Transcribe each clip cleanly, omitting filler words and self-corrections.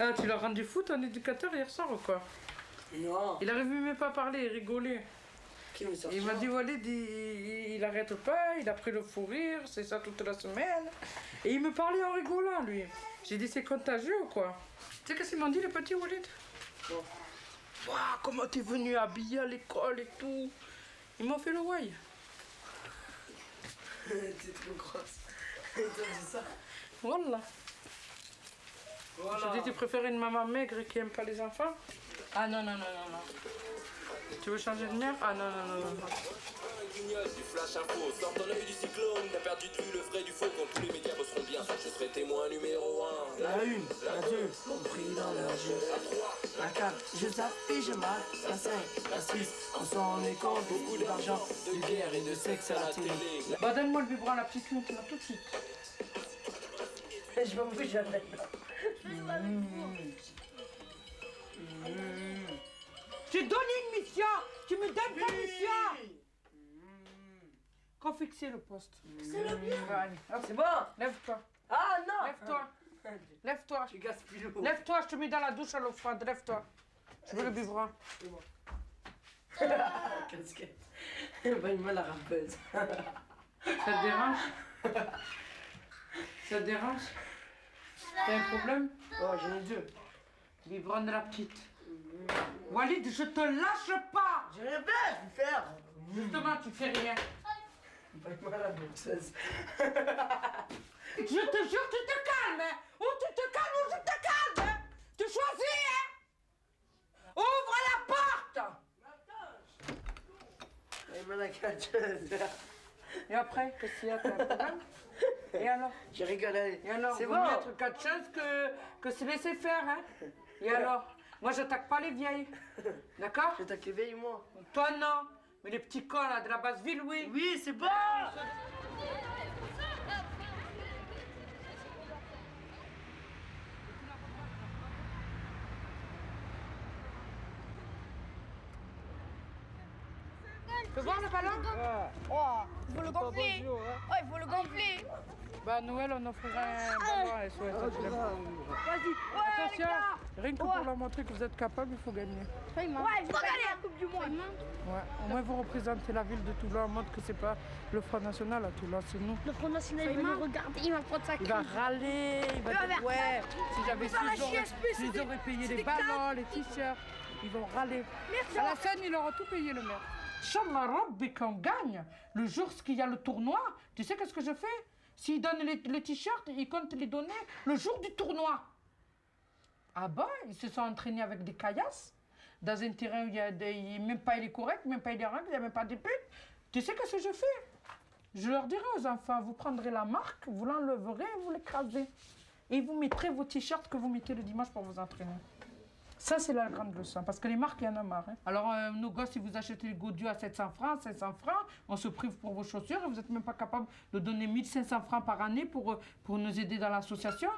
Ah, tu l'as rendu fou ton éducateur hier soir ou quoi? Non. Il arrive même pas à parler, il rigolait. Qui me sort Il m'a dit Walid, il arrête pas, il a pris le fou rire, c'est ça toute la semaine. Et il me parlait en rigolant, lui. J'ai dit, c'est contagieux ou quoi? Tu sais qu'est-ce qu'ils m'ont dit, les petits Walid? Non. Waouh, comment t'es venu habillé à l'école et tout. Ils m'ont fait le why. T'es trop grosse. T'as dit ça? Voilà. Voilà. Je dis, tu préfères une maman maigre qui aime pas les enfants? Ah non, non, non, non, non. Tu veux changer de mère? Ah non, non, non, non. Du flash info, sort dans l'œil du cyclone, t'as perdu de vue le vrai du faux, quand tous les médias bosseront bien, je serai témoin numéro 1. La 1, la 2, compris dans leur jeu. La 4, je s'affiche mal. La 5, la 6, on s'en est compte, beaucoup d'argent, de guerre et de sexe à la télé. Bah donne-moi le biberon à la petite maintenant, tout de suite. Je m'en fous jamais. Je t'ai donné une mission. Tu me donnes ta mission. Qu'on fixer le poste. C'est le bien. Allez, hop. C'est bon. Lève-toi. Ah non. Lève-toi. Lève-toi. Tu gaspilles l'eau. Lève-toi, je te mets dans la douche à l'eau froide. Lève-toi. Je veux le biberon. C'est bon. Casquette. Bonne la rappeuse. Ça te dérange? Ça te dérange? T'as un problème? Oh, j'en ai 2. Biberon de la petite. Walid, je te lâche pas. J'ai rien fait, je vais faire. Justement, tu fais rien. Bonne la boxeuse. Je te jure, tu te calmes. Hein. Ou tu te calmes ou je te calme. Hein. Tu choisis. Hein. Ouvre la porte. Bonne la catcheuse. Et après, qu'est-ce qu'il y a? T'as un problème? Et alors? J'ai rigolé. Et alors, c'est vaut bon. mieux être quatre choses que se laisser faire, hein? Et alors? Moi, j'attaque pas les vieilles. D'accord? Je t'ai éveillé, moi. Toi, non. Mais les petits cons, là, de la basse ville, oui. Oui, c'est bon. Tu peux voir le ballon? Oh, il faut le gonfler. Oh, il faut le gonfler. Bah, à Noël, on offrira un ballon à SOS. Vas-y. Attention, rien que pour leur montrer que vous êtes capable, il faut gagner. Ouais, je vais gagner la Coupe du Monde. Ouais. Au moins, vous représentez la ville de Toulon. Montre que c'est pas le Front National à Toulon, c'est nous. Le Front National, il va nous regarder, il va prendre sa Il va râler, il va dire ouais, si j'avais su, ils auraient payé les ballons, les t-shirts. Ils vont râler. Merci. À la scène, il aura tout payé, le maire. Inch'Allah Rabbi, qu'on gagne, le jour qu'il y a le tournoi, tu sais qu'est-ce que je fais? S'ils donnent les t-shirts, ils comptent les donner le jour du tournoi. Ah bon? Ils se sont entraînés avec des caillasses, dans un terrain où il y a même pas il est correct, même pas il est règles, il n'y a même pas de buts. Tu sais qu'est-ce que je fais? Je leur dirai aux enfants, vous prendrez la marque, vous l'enleverez et vous l'écrasez. Et vous mettrez vos t-shirts que vous mettez le dimanche pour vous entraîner. Ça, c'est la grande leçon, parce que les marques, il y en a marre. Hein. Alors, nos gosses, si vous achetez les Godieux à 700 francs, 500 francs, on se prive pour vos chaussures et vous n'êtes même pas capable de donner 1500 francs par année pour nous aider dans l'association.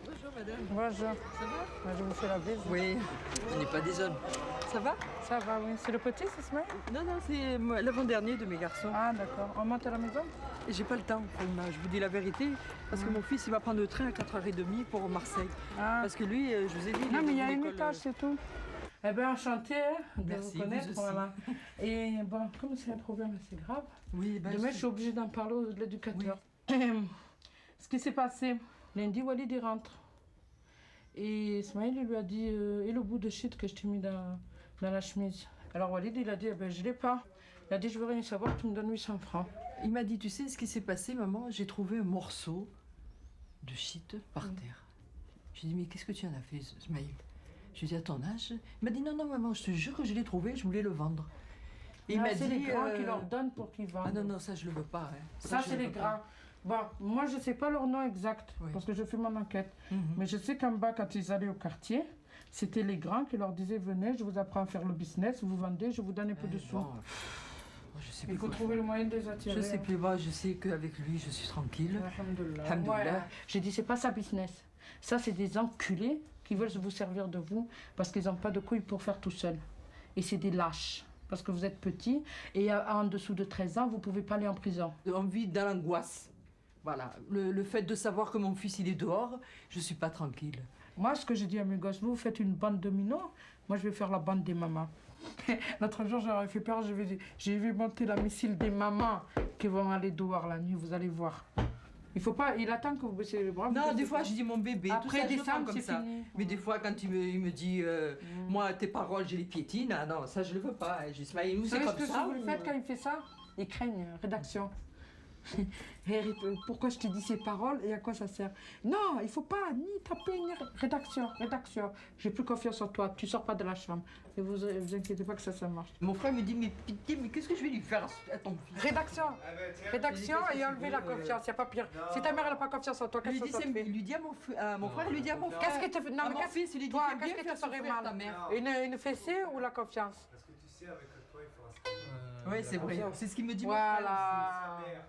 Bonjour madame. Bonjour. Ça va? Je vous fais la bise. Oui, on n'est pas des hommes. Ça va? Ça va, oui. C'est le petit, c'est ce mec? Non, non, c'est l'avant-dernier de mes garçons. Ah, d'accord. On monte à la maison? Et j'ai pas le temps, je vous dis la vérité, parce que mon fils il va prendre le train à 4h30 pour Marseille. Ah. Parce que lui, je vous ai dit... Non, mais il y a une un école, étage, c'est tout. Eh bien, enchanté de Merci, vous connaître. vous aussi. Voilà. Et bon, comme c'est un problème assez grave, Oui, ben, demain, je suis obligée d'en parler de l'éducateur. Ce qui s'est passé, lundi, Walid il rentre. Et Ismaël, il lui a dit, et le bout de shit que je t'ai mis dans la chemise. Alors Walid, il a dit, eh ben, je l'ai pas. Il a dit, je veux rien savoir, tu me donnes 800 francs. Il m'a dit, tu sais ce qui s'est passé, maman? J'ai trouvé un morceau de shit par terre. J'ai dit, mais qu'est-ce que tu en as fait, Ismaël? Je lui ai dit, à ton âge? Il m'a dit, non, non, maman, je te jure que je l'ai trouvé, je voulais le vendre. Et il m'a c'est dit, les grands qui leur donnent pour qu'ils vendent. Ah non, non, ça je le veux pas. Hein. Ça, je c'est le les veux pas. grands. Bon, moi, je sais pas leur nom exact, Oui. parce que je fais mon enquête. Mhm. Mais je sais qu'en bas, quand ils allaient au quartier, c'était les grands qui leur disaient, venez, je vous apprends à faire le business, vous vendez, je vous donne un peu de sous. Bon, je sais plus Il faut quoi trouver faire. le moyen de les attirer. Je sais plus, moi, je sais qu'avec lui, je suis tranquille. Alhamdoulilah. Alhamdoulilah. Ouais. J'ai dit, c'est pas ça business. Ça, c'est des enculés qui veulent vous servir de vous parce qu'ils n'ont pas de couilles pour faire tout seul. Et c'est des lâches. Parce que vous êtes petit et en dessous de 13 ans, vous ne pouvez pas aller en prison. On vit dans l'angoisse. Voilà, le fait de savoir que mon fils il est dehors, je suis pas tranquille. Moi, ce que j'ai dit à mes gosses, vous faites une bande de minots, moi je vais faire la bande des mamans. L'autre jour, j'aurais fait peur, j'ai vu monter la missile des mamans qui vont aller dehors la nuit, vous allez voir. Il faut pas, il attend que vous baissez les bras. Non, des fois je dis mon bébé, après tout ça, je le prends décembre, comme c'est ça. fini. Mais des fois quand il me dit, moi tes paroles, je les piétine, ah non, ça je le veux pas. Je dis, Smaïlou, Vous c'est savez ce comme que ça. vous le faites quand il fait ça? Ils craignent, rédaction. Harry, pourquoi je te dis ces paroles et à quoi ça sert? Non, il faut pas ni taper ni rédaction. J'ai plus confiance en toi, tu sors pas de la chambre. Et vous inquiétez pas que ça marche. Mon frère me dit, mais pitié, mais qu'est-ce que je vais lui faire à ton fils? Rédaction et enlever la confiance, y a pas pire. Si ta mère elle a pas confiance en toi, qu'est-ce que ça te fait? Il lui dit à mon frère, il lui dit à mon frère. Qu'est-ce qui te fait? Non, à mais mon fils, il lui dit, toi, bien qu'est-ce qui faire te ferait souffrir ta mal? mère. Une fessée ou la confiance? Parce que tu sais, avec toi, il fera ce qu'il Oui, c'est vrai. C'est ce qu'il me dit mon Voilà. frère.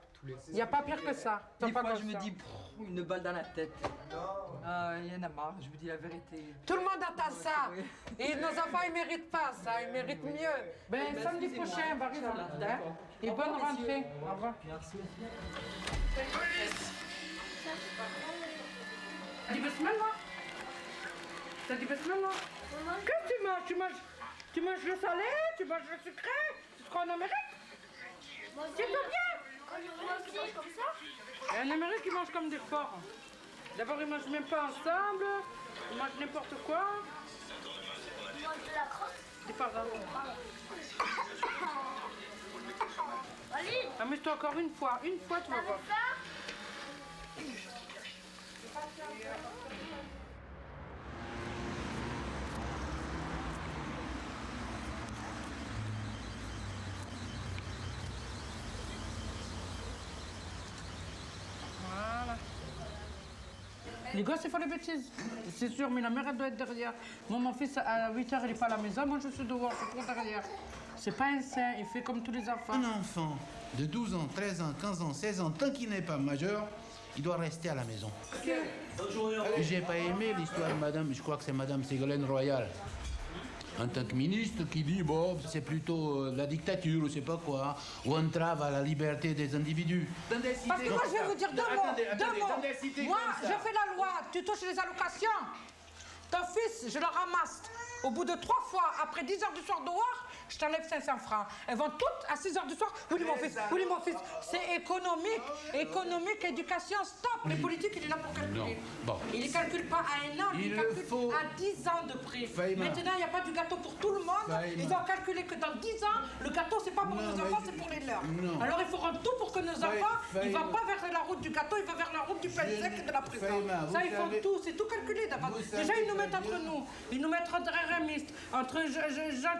Il n'y a pas pire que ça. Des Pas fois, je me confiance. dis, une balle dans la tête. Non. Ah, il y en a marre, je vous dis la vérité. Tout le monde attend ça. Oui. Et nos enfants, ils méritent pas ça. Ils méritent mieux. Ben, samedi excusez-moi. prochain, on va arriver. D'accord. Et bonne rentrée. Au revoir. Merci. T'as dit bismillah? T'as dit bismillah? Qu'est-ce que tu manges? Tu manges le salé? Tu manges le sucré? C'est ce qu'on en Amérique? C'est tout bien? Comme ça? Et en Amérique, ils mangent comme des porcs. D'abord, ils mangent même pas ensemble. Ils mangent n'importe quoi. Ils mangent de la crotte. Des pardons. Allez, Amuse-toi encore une fois. Une fois, tu vas voir. ça? Voilà. Les gosses, ils font des bêtises. C'est sûr, mais la mère, elle doit être derrière. Moi, mon fils, à 8h, il n'est pas à la maison. Moi, je suis dehors, je suis trop derrière. C'est pas un saint, il fait comme tous les enfants. Un enfant de 12 ans, 13 ans, 15 ans, 16 ans, tant qu'il n'est pas majeur, il doit rester à la maison. Et j'ai pas aimé l'histoire de madame, je crois que c'est madame Ségolène Royal. En tant que ministre qui dit, bon, c'est plutôt la dictature ou je sais pas quoi, ou entrave à la liberté des individus. Dans des cités Parce que moi, comme je vais ça. vous dire deux Attendez, mots. dans des cités Moi, comme je ça. fais la loi. Tu touches les allocations. Ton fils, je le ramasse. Au bout de 3 fois, après 10 heures du soir dehors, je t'enlève 500 francs. Elles vont toutes à 6 heures du soir. Oui, mon fils, oui, mon fils. C'est économique. Économique, éducation, stop. Les politiques, il est là pour calculer. Non. Bon. Il ne calcule pas à 1 an, il Il calcule faut- à 10 ans de prix. Faïma. Maintenant, il n'y a pas du gâteau pour tout le monde. Faïma. Ils ont calculé que dans 10 ans, le gâteau, c'est pas pour Non, nos mais enfants, je- c'est pour les leurs. non. Alors, il faut rendre tout pour que nos enfants, ils ne Faïma. vont pas vers la route du gâteau, ils vont vers la route du pain sec et de la prison. Faïma, vous Ça, ils font savez- tout, c'est tout calculé d'avance. vous Déjà, savez ils nous mettent très entre bien- nous. Ils nous mettent entre extrémistes, entre gens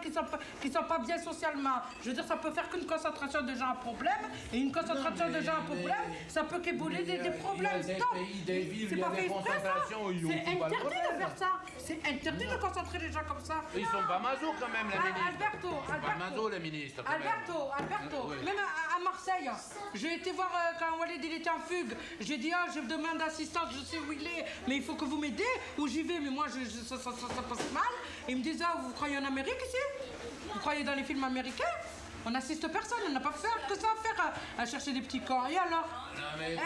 qui sont pas bien socialement. Je veux dire, ça peut faire qu'une concentration de gens à problème. Et une concentration Non, de gens à mais- problème, ça peut qu'ébouler des problèmes. Il y a des Stop. pays, des villes, C'est il y a pas des fait exprès, ça. concentrations où ils ont C'est tout pas le interdit de problème. faire ça. C'est interdit de concentrer les gens comme ça. Ils sont pas maso quand même, les ministres. Alberto, Ils sont pas maso, les ministres. quand même. Alberto, Oui. même à Marseille, j'ai été voir quand Walid il était en fugue. J'ai dit, ah, je demande d'assistance, je sais où il est, mais il faut que vous m'aidez, ou j'y vais, mais moi, ça passe mal. Ils me disent, ah, vous croyez en Amérique ici? Vous croyez dans les films américains? On n'assiste personne, on n'a pas fait que ça à faire, à chercher des petits corps. Et alors? mais-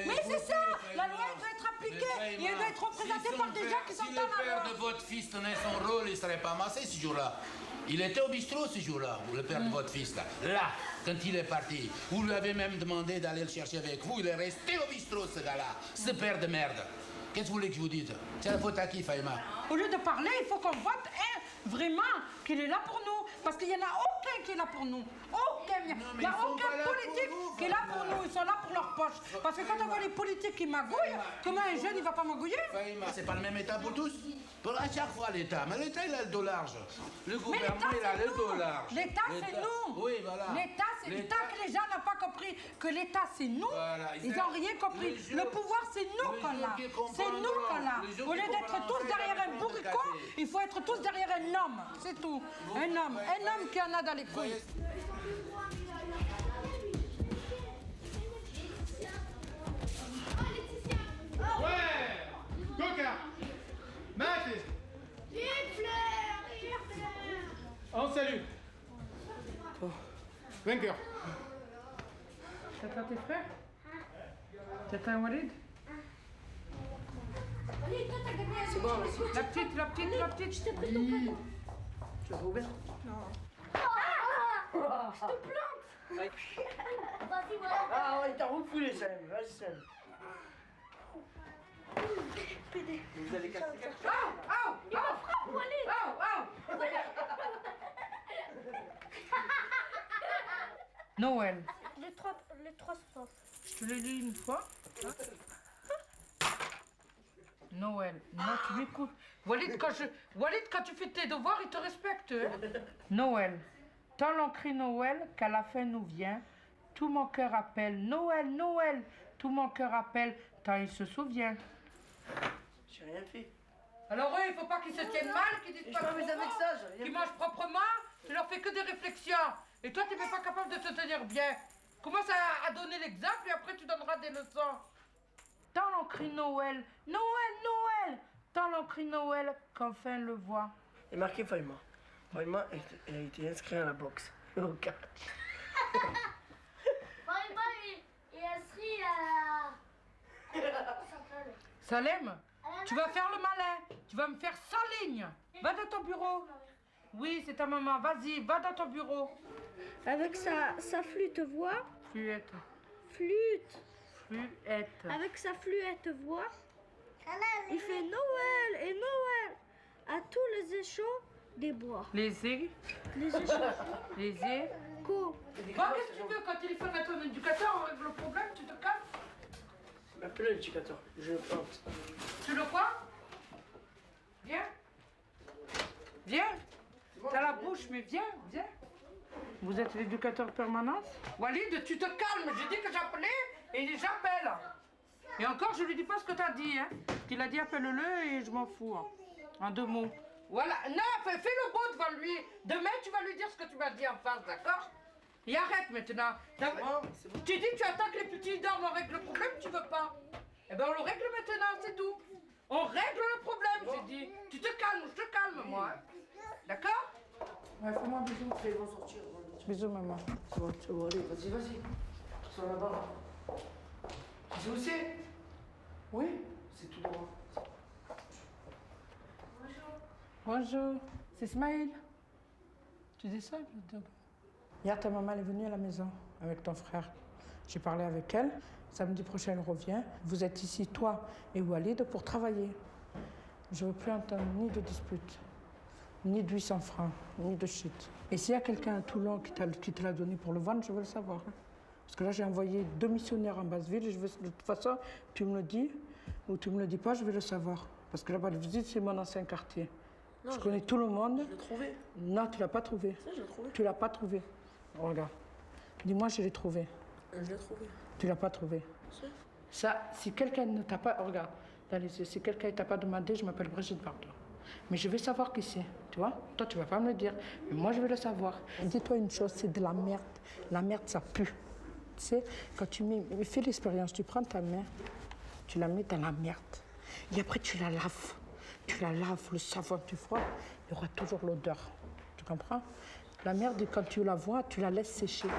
Mais c'est ça! La loi, elle doit être appliquée et elle doit être représentée par des gens qui sont Si dans le la père loi. de votre fils tenait son rôle, il ne serait pas amassé ce jour-là. Il était au bistrot ce jour-là, le père de votre fils, là. Là, quand il est parti. Vous lui avez même demandé d'aller le chercher avec vous. Il est resté au bistrot, ce gars-là. Ce père de merde. Qu'est-ce que vous voulez que je vous dise? C'est la faute à qui, Faïma? Au lieu de parler, il faut qu'on vote vraiment qu'il est là pour nous. Parce qu'il n'y en a aucun qui est là pour nous. Aucun. Il mais n'y a ils sont aucun pas là pour politique vous, qui est là pour nous. Ils sont là pour leur poche. Parce que quand on voit les politiques qui magouillent, comment un jeune, il va pas magouiller? Faïma, c'est pas le même État pour tous. Pour à chaque fois l'État. Mais l'État, il a le dos large. Le Mais gouvernement, il a l'État, le c'est dos nous. large. L'État, c'est nous. Oui, voilà. L'État, c'est L'État- tant que les gens n'ont pas compris que l'État, c'est nous. Voilà, Ils n'ont rien compris. les jours- Le pouvoir, c'est nous les qu'on jours l'a. qui C'est nous comprendront, qu'on l'a. les jours Au qui lieu d'être comprendront, tous c'est derrière la un réponse bourricot, cachée. il faut être tous derrière un homme. C'est tout. Un homme qui en a dans les couilles. Ouais! Coca! Mate! On salue! Vainqueur! T'as pas tes frères? T'éteins Walid? C'est bon, vas-y. La petite, la petite, la petite. Je t'ai pris ton cadeau. Tu vas ouvert? Vas-y, voilà. Ah ouais, t'as reculé, Salem. Vas-y, Salem. Vous allez casser quelque chose? Oh, oh, oh, oh, oh. Noël. Les trois stop. Je te l'ai dit une fois. Hein? Noël. Non, tu m'écoutes. Walid, quand tu fais tes devoirs, il te respecte. Hein? Noël. Tant l'on crie Noël qu'à la fin nous vient. Tout mon cœur appelle Noël, Noël. Tout mon cœur appelle tant il se souvient. J'ai rien fait. Alors eux, il faut pas qu'ils se tiennent mal, qu'ils disent Je pas m'amuse proprement, avec ça, j'ai rien qu'ils fait. mangent proprement. Tu leur fais que des réflexions. Et toi, tu n'es pas capable de te tenir bien. Commence à donner l'exemple et après tu donneras des leçons. Tant l'on crie Noël, Noël, Noël. Tant l'on crie Noël qu'enfin le voit. Et marqué Faïma. Faïma a été inscrit à la boxe. Au catch. Il est inscrit à Salem, tu vas faire le malin. Tu vas me faire 100 lignes. Va dans ton bureau. Oui, c'est ta maman. Vas-y, va dans ton bureau. Avec sa flûte voix. Fluette. Flûte. Fluette. Avec sa fluette voix. Il fait Noël et Noël à tous les échos des bois. Les é. Les échos. Les é. Co. Bon, qu'est-ce que tu veux quand il faut à ton éducateur, on règle le problème, tu te calmes. Appelez l'éducateur. Je plante. Tu le quoi? Viens. Viens. T'as la bouche, mais viens, viens. Vous êtes l'éducateur permanent? Walid, tu te calmes. J'ai dit que j'appelais et j'appelle. Et encore, je lui dis pas ce que t'as dit. Hein. Il a dit appelle-le et je m'en fous. Hein. En 2 mots. Voilà. Non, fais le beau devant lui. Demain, tu vas lui dire ce que tu m'as dit en face, d'accord? Et arrête maintenant. C'est bon. Tu dis que tu attends que les petits dorment, on règle le problème, tu veux pas? Eh ben on le règle maintenant, c'est tout. On règle le problème, j'ai dit. Tu te calmes, je te calme, moi. Hein. D'accord? Ouais, fais-moi un bisou. Ils vont sortir. Bisous, maman. C'est bon, c'est bon, allez, vas-y, vas-y. Ils sont là-bas. Tu sais où c'est? Oui? C'est tout droit. Bonjour. C'est Ismaël. Tu dis ça? Hier, ta maman est venue à la maison avec ton frère. J'ai parlé avec elle. Samedi prochain, elle revient. Vous êtes ici, toi et Walid, pour travailler. Je ne veux plus entendre ni de dispute, ni de 800 francs, ni de shit. Et s'il y a quelqu'un à Toulon qui te l'a donné pour le vendre, je veux le savoir. Hein. Parce que là, j'ai envoyé 2 missionnaires en Basse-Ville. Je veux, de toute façon, tu me le dis ou tu me le dis pas, je vais le savoir. Parce que là-bas, c'est mon ancien quartier. Non, je connais tout le monde. Je l'ai trouvé. Non, tu l'as pas trouvé. Ça, je l'ai trouvé. Tu l'as pas trouvé. Regarde. Dis-moi, je l'ai trouvé. Je l'ai trouvé. Tu l'as pas trouvé. Ça, si quelqu'un ne t'a pas... Regarde, dans les yeux, si quelqu'un ne t'a pas demandé, je m'appelle Brigitte Bardot. Mais je vais savoir qui c'est, tu vois. Toi, tu vas pas me le dire, mais moi, je vais le savoir. Dis-toi une chose, c'est de la merde. La merde, ça pue. Tu sais, quand tu mets... Fais l'expérience, tu prends ta main, tu la mets dans la merde. Et après, tu la laves. Tu la laves, le savon, tu froides, il y aura toujours l'odeur. Tu comprends? La merde, quand tu la vois, tu la laisses sécher.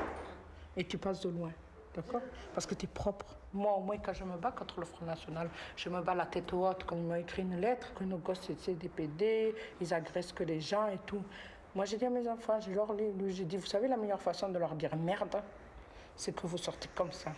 Et tu passes de loin. D'accord? Parce que tu es propre. Moi, au moins, quand je me bats contre le Front National, je me bats la tête haute, quand ils m'ont écrit une lettre, que nos gosses, c'est des PD, ils agressent que les gens et tout. Moi, j'ai dit à mes enfants, j'ai dit, vous savez, la meilleure façon de leur dire merde, c'est que vous sortez comme ça.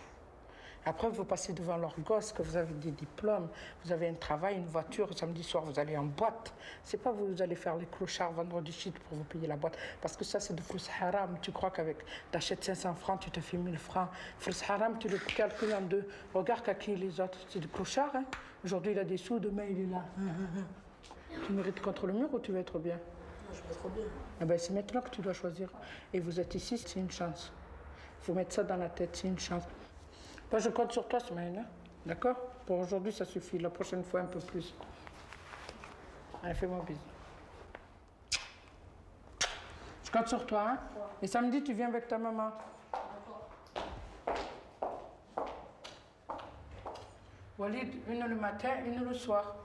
Après, vous passez devant leurs gosses, que vous avez des diplômes, vous avez un travail, une voiture, samedi soir, vous allez en boîte. C'est pas vous allez faire les clochards, vendre du shit pour vous payer la boîte. Parce que ça, c'est de flous haram. Tu crois qu'avec, t'achètes 500 francs, tu te fais 1000 francs. Flous haram, tu le calcules en 2. Regarde qu'à qui les autres. C'est du clochard, hein. Aujourd'hui, il a des sous, demain, il est là. Tu mérites contre le mur ou tu vas être bien? Non, je vais trop bien. Eh ben, c'est maintenant que tu dois choisir. Et vous êtes ici, c'est une chance. Il faut mettre ça dans la tête, c'est une chance. Moi, je compte sur toi, Smaïla. D'accord? Pour aujourd'hui, ça suffit. La prochaine fois, un peu plus. Allez, fais-moi un bisou. Je compte sur toi, hein? Et samedi, tu viens avec ta maman. Walid, une le matin, une le soir.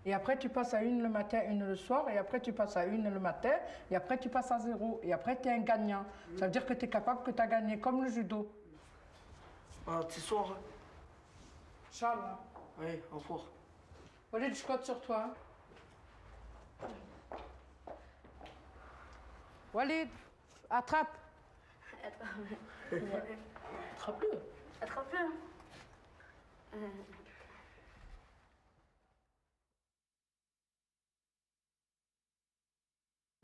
Et après, tu passes à une le matin, une le soir. Et après, tu passes à une le matin. Et après, tu passes à 0. Et après, tu es un gagnant. Ça veut dire que tu es capable, que tu as gagné, comme le judo. Ah, ce soir. Inch'Allah. Oui, au revoir. Walid, je compte sur toi. Hein. Walid, attrape. Attrape-le. Attrape-le. Attrape-le.